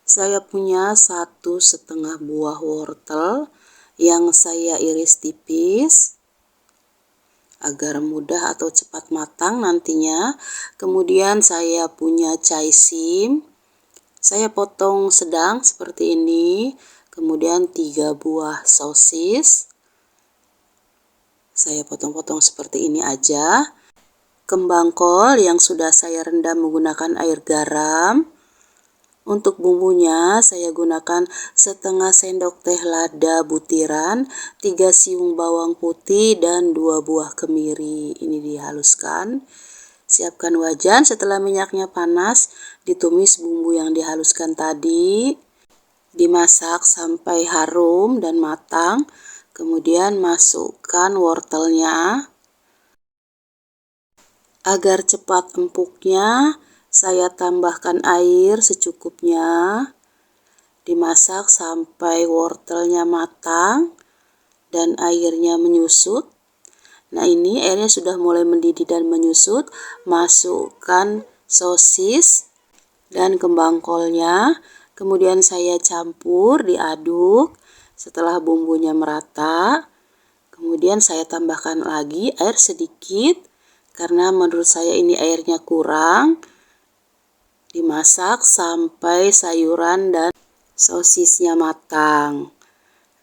Saya punya 1,5 buah wortel yang saya iris tipis agar mudah atau cepat matang nantinya. Kemudian saya punya caisim, saya potong sedang seperti ini. Kemudian 3 buah sosis, saya potong-potong seperti ini aja. Kembang kol yang sudah saya rendam menggunakan air garam. Untuk bumbunya saya gunakan setengah sendok teh lada butiran, 3 siung bawang putih, dan 2 buah kemiri. Ini dihaluskan. Siapkan wajan, setelah minyaknya panas, ditumis bumbu yang dihaluskan tadi. Dimasak sampai harum dan matang. Kemudian masukkan wortelnya. Agar cepat empuknya, saya tambahkan air secukupnya. Dimasak sampai wortelnya matang dan airnya menyusut. Nah, ini airnya sudah mulai mendidih dan menyusut. Masukkan sosis dan kembang kolnya. Kemudian saya campur, diaduk. Setelah bumbunya merata, kemudian saya tambahkan lagi air sedikit. Karena menurut saya ini airnya kurang. Dimasak sampai sayuran dan sosisnya matang.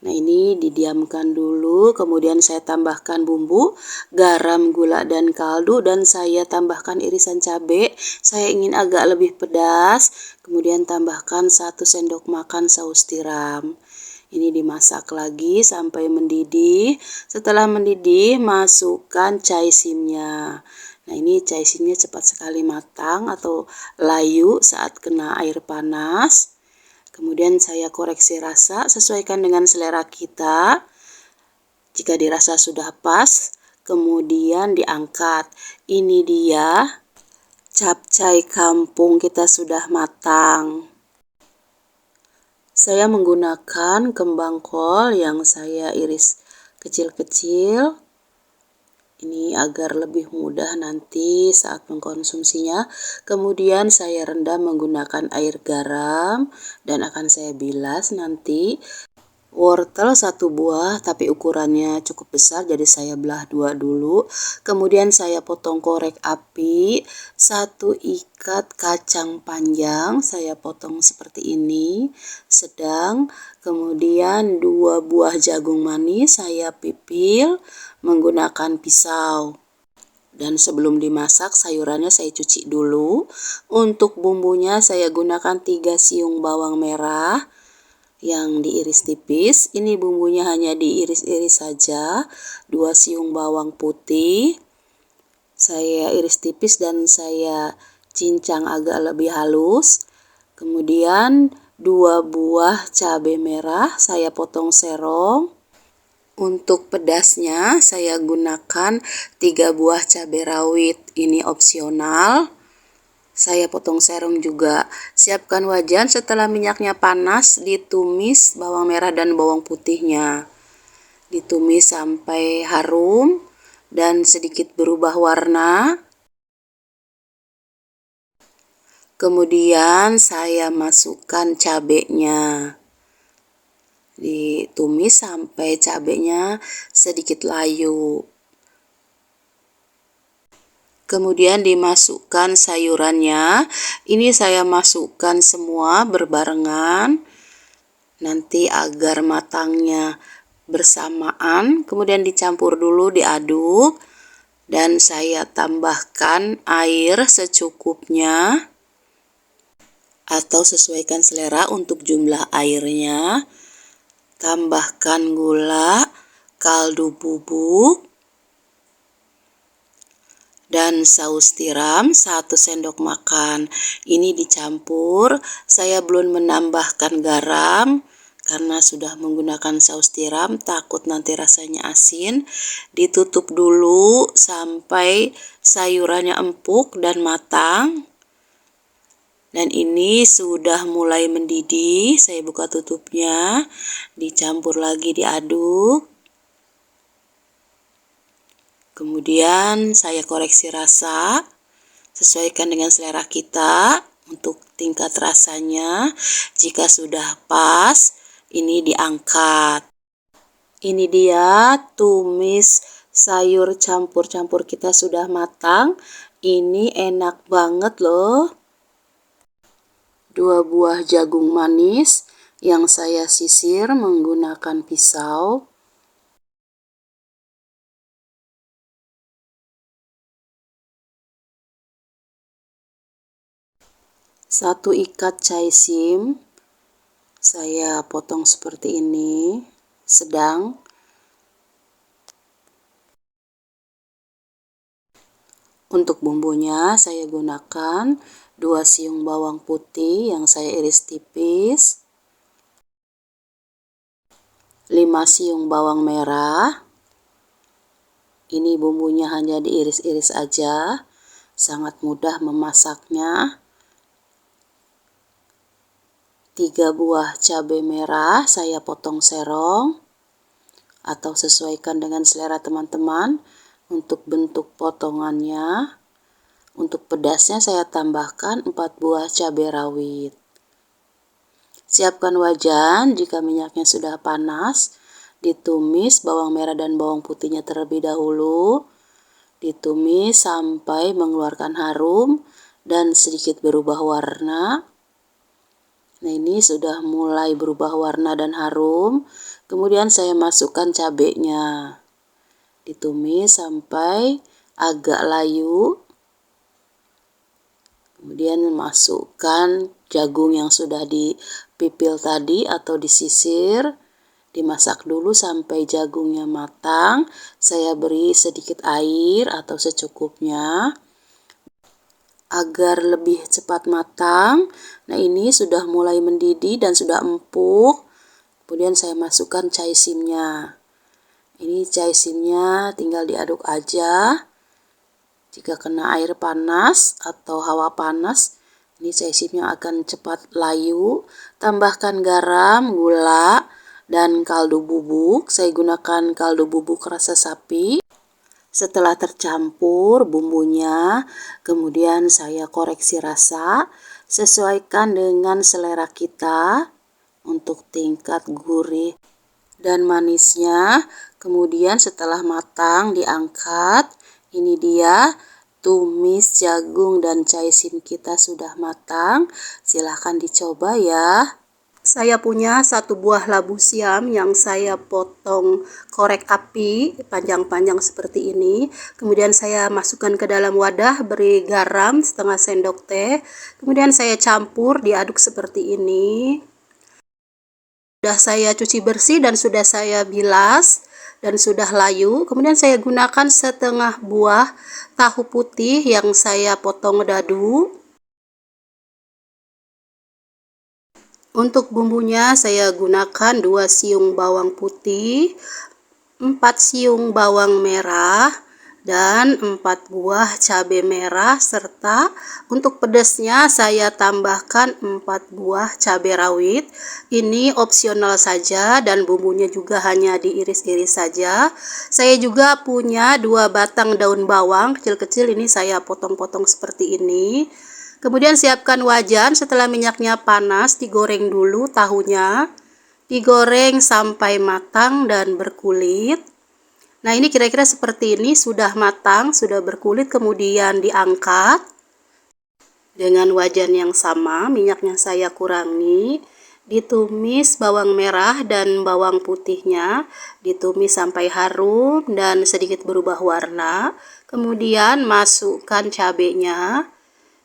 Nah, ini didiamkan dulu, kemudian saya tambahkan bumbu, garam, gula, dan kaldu, dan saya tambahkan irisan cabai. Saya ingin agak lebih pedas, kemudian tambahkan 1 sendok makan saus tiram. Ini dimasak lagi sampai mendidih. Setelah mendidih, masukkan caisimnya. Nah, ini caisimnya cepat sekali matang atau layu saat kena air panas. Kemudian saya koreksi rasa, sesuaikan dengan selera kita. Jika dirasa sudah pas, kemudian diangkat. Ini dia capcay kampung kita sudah matang. Saya menggunakan kembang kol yang saya iris kecil-kecil. Ini agar lebih mudah nanti saat mengkonsumsinya. Kemudian saya rendam menggunakan air garam dan akan saya bilas nanti. Wortel 1 buah tapi ukurannya cukup besar, jadi saya belah 2 dulu. Kemudian saya potong korek api. 1 ikat kacang panjang saya potong seperti ini, sedang. Kemudian 2 buah jagung manis saya pipil menggunakan pisau. Dan sebelum dimasak, sayurannya saya cuci dulu. Untuk bumbunya saya gunakan 3 siung bawang merah yang diiris tipis. Ini bumbunya hanya diiris-iris saja. 2 siung bawang putih saya iris tipis dan saya cincang agak lebih halus. Kemudian 2 buah cabai merah saya potong serong. Untuk pedasnya saya gunakan 3 buah cabai rawit. Ini opsional. Saya potong serong juga. Siapkan wajan, setelah minyaknya panas, ditumis bawang merah dan bawang putihnya. Ditumis sampai harum dan sedikit berubah warna. Kemudian saya masukkan cabenya. Ditumis sampai cabenya sedikit layu. Kemudian dimasukkan sayurannya. Ini saya masukkan semua berbarengan. Nanti agar matangnya bersamaan. Kemudian dicampur dulu, diaduk. Dan saya tambahkan air secukupnya. Atau sesuaikan selera untuk jumlah airnya. Tambahkan gula, kaldu bubuk, dan saus tiram 1 sendok makan. Ini dicampur. Saya belum menambahkan garam karena sudah menggunakan saus tiram, takut nanti rasanya asin. Ditutup dulu sampai sayurannya empuk dan matang. Dan ini sudah mulai mendidih. Saya buka tutupnya, dicampur lagi, diaduk. Kemudian saya koreksi rasa, sesuaikan dengan selera kita. Untuk tingkat rasanya, jika sudah pas, ini diangkat. Ini dia tumis sayur campur-campur kita sudah matang. Ini enak banget loh. 2 buah jagung manis yang saya sisir menggunakan pisau. 1 ikat caisim, saya potong seperti ini, sedang. Untuk bumbunya saya gunakan 2 siung bawang putih yang saya iris tipis, 5 siung bawang merah. Ini bumbunya hanya diiris-iris aja, sangat mudah memasaknya. 3 buah cabai merah saya potong serong, atau sesuaikan dengan selera teman-teman untuk bentuk potongannya. Untuk pedasnya saya tambahkan 4 buah cabai rawit. Siapkan wajan jika minyaknya sudah panas. Ditumis bawang merah dan bawang putihnya terlebih dahulu. Ditumis sampai mengeluarkan harum dan sedikit berubah warna. Nah, ini sudah mulai berubah warna dan harum. Kemudian saya masukkan cabenya. Ditumis sampai agak layu. Kemudian masukkan jagung yang sudah dipipil tadi atau disisir. Dimasak dulu sampai jagungnya matang. Saya beri sedikit air atau secukupnya agar lebih cepat matang. Nah, ini sudah mulai mendidih dan sudah empuk. Kemudian saya masukkan caisimnya. Ini caisimnya tinggal diaduk aja. Jika kena air panas atau hawa panas, ini caisimnya akan cepat layu. Tambahkan garam, gula, dan kaldu bubuk. Saya gunakan kaldu bubuk rasa sapi. Setelah tercampur bumbunya, kemudian saya koreksi rasa. Sesuaikan dengan selera kita untuk tingkat gurih dan manisnya. Kemudian setelah matang diangkat. Ini dia tumis jagung dan caisim kita sudah matang. Silahkan dicoba ya. Saya punya 1 buah labu siam yang saya potong korek api panjang-panjang seperti ini. Kemudian saya masukkan ke dalam wadah, beri garam setengah sendok teh. Kemudian saya campur, diaduk seperti ini. Sudah saya cuci bersih dan sudah saya bilas dan sudah layu. Kemudian saya gunakan setengah buah tahu putih yang saya potong dadu. Untuk bumbunya saya gunakan 2 siung bawang putih, 4 siung bawang merah, dan 4 buah cabai merah, serta untuk pedasnya saya tambahkan 4 buah cabai rawit. Ini opsional saja dan bumbunya juga hanya diiris-iris saja. Saya juga punya 2 batang daun bawang kecil-kecil, ini saya potong-potong seperti ini. Kemudian siapkan wajan. Setelah minyaknya panas, digoreng dulu tahunya. Digoreng sampai matang dan berkulit. Nah, ini kira-kira seperti ini, sudah matang, sudah berkulit, kemudian diangkat. Dengan wajan yang sama, minyaknya saya kurangi. Ditumis bawang merah dan bawang putihnya, ditumis sampai harum dan sedikit berubah warna. Kemudian masukkan cabenya.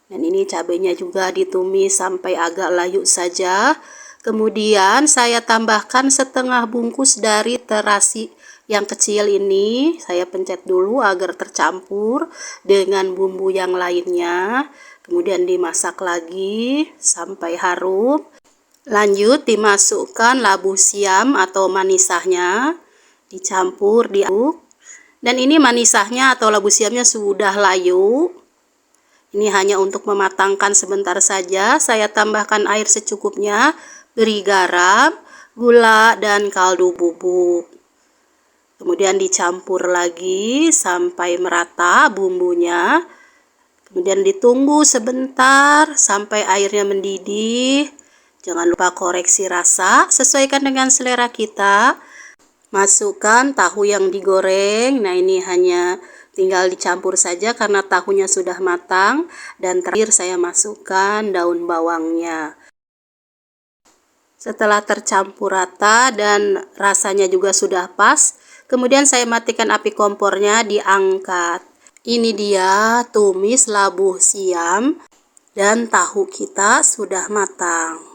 Dan ini cabenya juga ditumis sampai agak layu saja. Kemudian saya tambahkan setengah bungkus dari terasi yang kecil ini. Saya pencet dulu agar tercampur dengan bumbu yang lainnya. Kemudian dimasak lagi sampai harum. Lanjut dimasukkan labu siam atau manisahnya. Dicampur, diaduk. Dan ini manisahnya atau labu siamnya sudah layu. Ini hanya untuk mematangkan sebentar saja. Saya tambahkan air secukupnya, beri garam, gula, dan kaldu bubuk. Kemudian dicampur lagi sampai merata bumbunya. Kemudian ditunggu sebentar sampai airnya mendidih. Jangan lupa koreksi rasa, sesuaikan dengan selera kita. Masukkan tahu yang digoreng. Nah, ini hanya tinggal dicampur saja karena tahunya sudah matang. Dan terakhir saya masukkan daun bawangnya. Setelah tercampur rata dan rasanya juga sudah pas, kemudian saya matikan api kompornya, diangkat. Ini dia tumis labu siam dan tahu kita sudah matang.